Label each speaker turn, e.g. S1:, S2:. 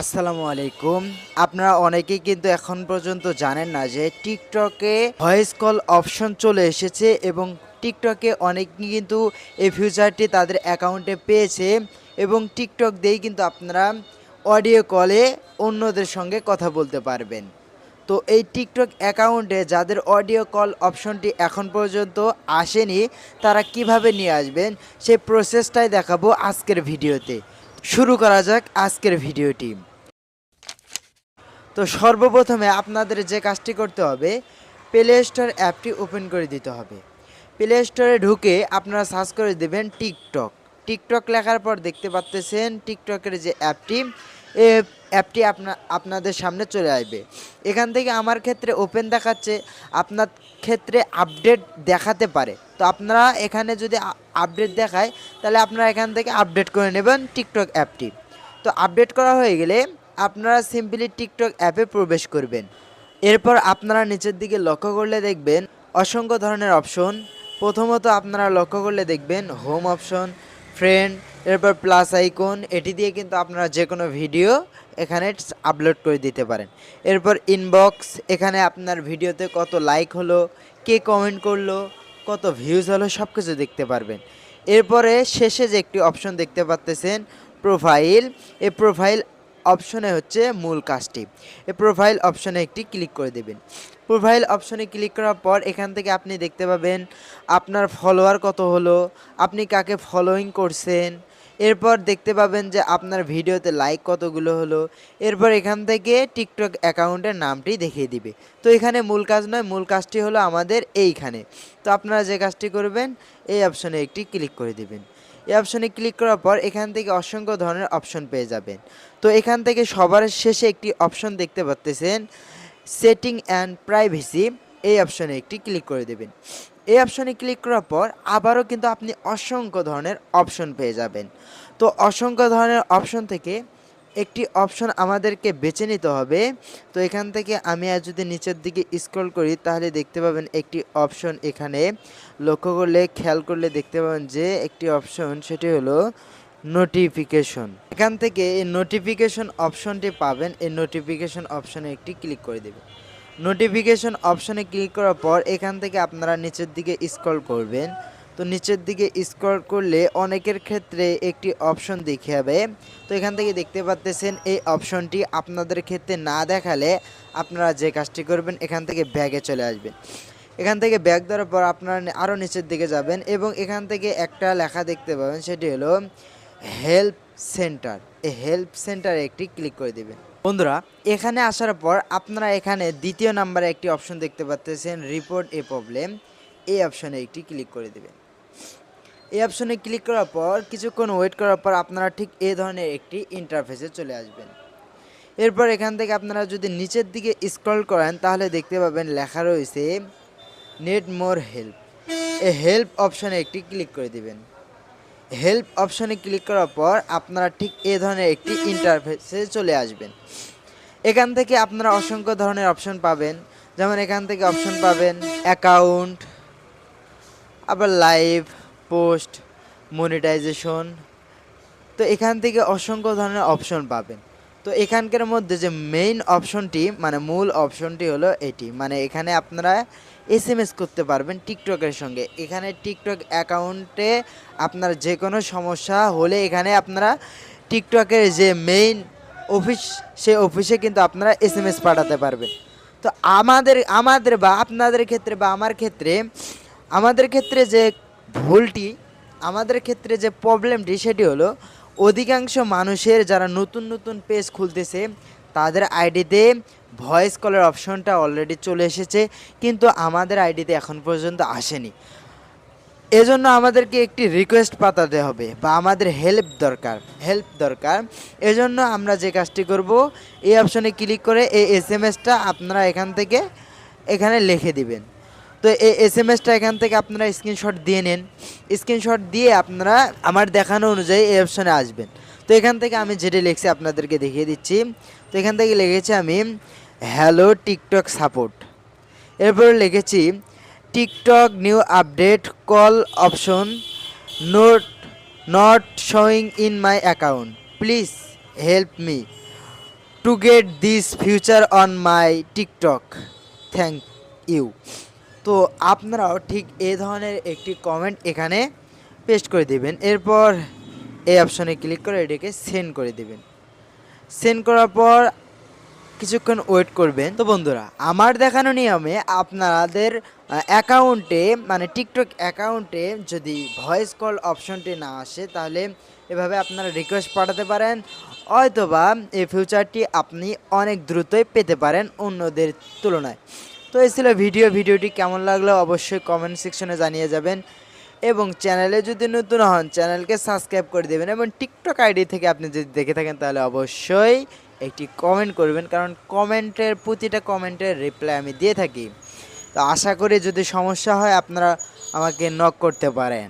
S1: আসসালামু আলাইকুম। আপনারা অনেকেই কিন্তু এখন পর্যন্ত জানেন না যে টিকটকে ভয়েস কল অপশন চলে এসেছে এবং টিকটকে অনেকেই কিন্তু এই ফিচারটি তাদের অ্যাকাউন্টে পেয়েছে এবং টিকটক দিয়েই কিন্তু আপনারা অডিও কলে অন্যদের সঙ্গে কথা বলতে পারবেন। তো এই টিকটক অ্যাকাউন্টে যাদের অডিও কল অপশনটি এখন পর্যন্ত আসেনি তারা কিভাবে নিয়ে আসবেন সেই প্রসেসটাই দেখাবো আজকের ভিডিওতে। শুরু করা যাক আজকের ভিডিওটি। তো সর্বপ্রথমে আপনাদের যে কাজটি করতে হবে, প্লে স্টোর অ্যাপটি ওপেন করে দিতে হবে। প্লে স্টোরে ঢুকে আপনারা সার্চ করে দেবেন টিকটক। টিকটক লেখার পর দেখতে পাচ্তেছেন টিকটকের যে অ্যাপটি, এই অ্যাপটি আপনাদের সামনে চলে আসবে। এখান থেকে আমার ক্ষেত্রে ওপেন দেখাচ্ছে, আপনার ক্ষেত্রে আপডেট দেখাতে পারে। তো আপনারা এখানে যদি আপডেট দেখায় তাহলে আপনারা এখান থেকে আপডেট করে নেবেন টিকটক অ্যাপটি। তো আপডেট করা হয়ে গেলে আপনারা সিম্পলি টিকটক অ্যাপে প্রবেশ করবেন। এরপর আপনারা নিচের দিকে লক্ষ্য করলে দেখবেন অসংখ্য ধরনের অপশন। প্রথমত আপনারা লক্ষ্য করলে দেখবেন হোম অপশন, ফ্রেন্ড, এরপর প্লাস আইকন। এটি দিয়ে কিন্তু আপনারা যে কোনো ভিডিও এখানে আপলোড করে দিতে পারেন। এরপর ইনবক্স, এখানে আপনার ভিডিওতে কত লাইক হলো, কে কমেন্ট করলো, কত ভিউজ হলো সব কিছু দেখতে পারবেন। এরপরে শেষে যে একটি অপশন দেখতে পাচ্তেছেন প্রোফাইল, এই প্রোফাইল অপশনে হচ্ছে মূল কাজটি। এই প্রোফাইল অপশনে একটি ক্লিক করে দেবেন। প্রোফাইল অপশনে ক্লিক করার পর এখান থেকে আপনি দেখতে পাবেন আপনার ফলোয়ার কত হলো, আপনি কাকে ফলোইং করছেন। এরপর দেখতে পাবেন যে আপনার ভিডিওতে লাইক কতগুলো হলো। এরপর এখান থেকে টিকটক অ্যাকাউন্টের নামটি দেখিয়ে দিবে। তো এখানে মূল কাজ নয়, মূল কাজটি হলো আমাদের এইখানে। তো আপনারা যে কাজটি করবেন এই অপশনে একটি ক্লিক করে দিবেন। এই অপশনে ক্লিক করার পর এখান থেকে অসংখ্য ধরনের অপশন পেয়ে যাবেন। তো এখান থেকে সবার শেষে একটি অপশন দেখতে পাচ্তেছেন সেটিং অ্যান্ড প্রাইভেসি, এই অপশনে একটি ক্লিক করে দেবেন। এই অপশনে ক্লিক করার পর আবারও কিন্তু আপনি অসংখ্য ধরনের অপশন পেয়ে যাবেন। তো অসংখ্য ধরনের অপশন থেকে একটি অপশন আমাদেরকে বেছে নিতে হবে। তো এখান থেকে আমি আর যদি নিচের দিকে স্ক্রল করি তাহলে দেখতে পাবেন একটি অপশন, এখানে লক্ষ্য করলে খেয়াল করলে দেখতে পাবেন যে একটি অপশন, সেটি হলো নোটিফিকেশন। এখান থেকে এই নোটিফিকেশন অপশনটি পাবেন। এই নোটিফিকেশন অপশনে একটি ক্লিক করে দেবেন। নোটিফিকেশন অপশনে ক্লিক করার পর এখান থেকে আপনারা নিচের দিকে স্ক্রল করবেন। তো নিচের দিকে স্ক্রল করলে অনেকের ক্ষেত্রে একটি অপশন দেখে যাবে। তো এখান থেকে দেখতে পাচ্তেছেন এই অপশনটি আপনাদের ক্ষেত্রে না দেখালে আপনারা যে কাজটি করবেন এখান থেকে ব্যাগে চলে আসবেন। এখান থেকে ব্যাগ দেওয়ার পর আপনারা আরও নিচের দিকে যাবেন এবং এখান থেকে একটা লেখা দেখতে পাবেন, সেটি হলো হেল্প সেন্টার। এই হেল্প সেন্টারে একটি ক্লিক করে দেবেন। বন্ধুরা, এখানে আসার পর আপনারা এখানে দ্বিতীয় নাম্বারে একটি অপশন দেখতে পাচ্ছেন রিপোর্ট এ প্রবলেম, এই অপশনে একটি ক্লিক করে দেবেন। এই অপশনে ক্লিক করার পর কিছুক্ষণ ওয়েট করার পর আপনারা ঠিক এই ধরনের একটি ইন্টারফেসে চলে আসবেন। এরপর এখান থেকে আপনারা যদি নিচের দিকে স্ক্রল করেন তাহলে দেখতে পাবেন লেখা রয়েছে নেড মোর হেল্প। এই হেল্প অপশনে একটি ক্লিক করে দিবেন। হেল্প অপশনে ক্লিক করার পর আপনারা ঠিক এই ধরনের একটি ইন্টারফেসে চলে আসবেন। এখান থেকে আপনারা অসংখ্য ধরনের অপশন পাবেন, যেমন এখান থেকে অপশন পাবেন অ্যাকাউন্ট, আবার লাইভ, পোস্ট, মনিটাইজেশন। তো এখান থেকে অসংখ্য ধরনের অপশন পাবেন। তো এখানকার মধ্যে যে মেইন অপশনটি মানে মূল অপশনটি হলো এটি, মানে এখানে আপনারা এসএমএস করতে পারবেন টিকটকের সঙ্গে। এখানে টিকটক অ্যাকাউন্টে আপনার যে কোনো সমস্যা হলে এখানে আপনারা টিকটকের যে মেইন অফিস, সেই অফিসে কিন্তু আপনারা এসএমএস পাঠাতে পারবেন। তো আমাদের বা আপনাদের ক্ষেত্রে বা আমাদের ক্ষেত্রে যে ভুলটি, আমাদের ক্ষেত্রে যে প্রবলেমটি, সেটি হলো অধিকাংশ মানুষের যারা নতুন নতুন পেজ খুলতেছে তাদের আইডিতে ভয়েস কলের অপশনটা অলরেডি চলে এসেছে, কিন্তু আমাদের আইডিতে এখন পর্যন্ত আসেনি। এজন্য আমাদেরকে একটি রিকোয়েস্ট পাঠাতে হবে বা আমাদের হেল্প দরকার। এজন্য আমরা যে কাজটি করব, এই অপশনে ক্লিক করে এই এসএমএসটা আপনারা এখানে লিখে দিবেন। তো এই এসএমএসটা এখান থেকে আপনারা স্ক্রিনশট দিয়ে নেন। স্ক্রিনশট দিয়ে আপনারা আমার দেখানো অনুযায়ী এই অপশনে আসবেন। তো এখান থেকে আমি যেটা লিখছি আপনাদেরকে দেখিয়ে দিচ্ছি। তো এখান থেকে লিখেছি আমি হ্যালো টিকটক সাপোর্ট। এরপরে লিখেছি TikTok new update call option not showing in my account, please help me. To get this feature on my TikTok, thank you. তো আপনারাও ঠিক এই ধরনের একটি কমেন্ট এখানে পেস্ট করে দিবেন। এরপর এই অপশনে ক্লিক করে এটাকে সেন্ড করে দিবেন। সেন্ড করার পর কিছুক্ষণ ওয়েট করবেন। তো বন্ধুরা, আমার দেখানো নিয়মে আপনাদের অ্যাকাউন্টে মানে টিকটক অ্যাকাউন্টে যদি ভয়েস কল অপশনটি না আসে, তাহলে এভাবে আপনারা রিকোয়েস্ট পাঠাতে পারেন, হয়তোবা এই ফিউচারটি আপনি অনেক দ্রুতই পেতে পারেন অন্যদের তুলনায়। তো এই ছিল ভিডিওটি কেমন লাগলো অবশ্যই কমেন্ট সেকশনে জানিয়ে যাবেন, এবং চ্যানেলে যদি নতুন হন চ্যানেলকে সাবস্ক্রাইব করে দেবেন, এবং টিকটক আইডি থেকে আপনি যদি দেখে থাকেন তাহলে অবশ্যই একটি কমেন্ট করবেন, কারণ প্রতিটা কমেন্টের রিপ্লাই আমি দিয়ে থাকি। তো আশা করি যদি সমস্যা হয় আপনারা আমাকে নক করতে পারেন।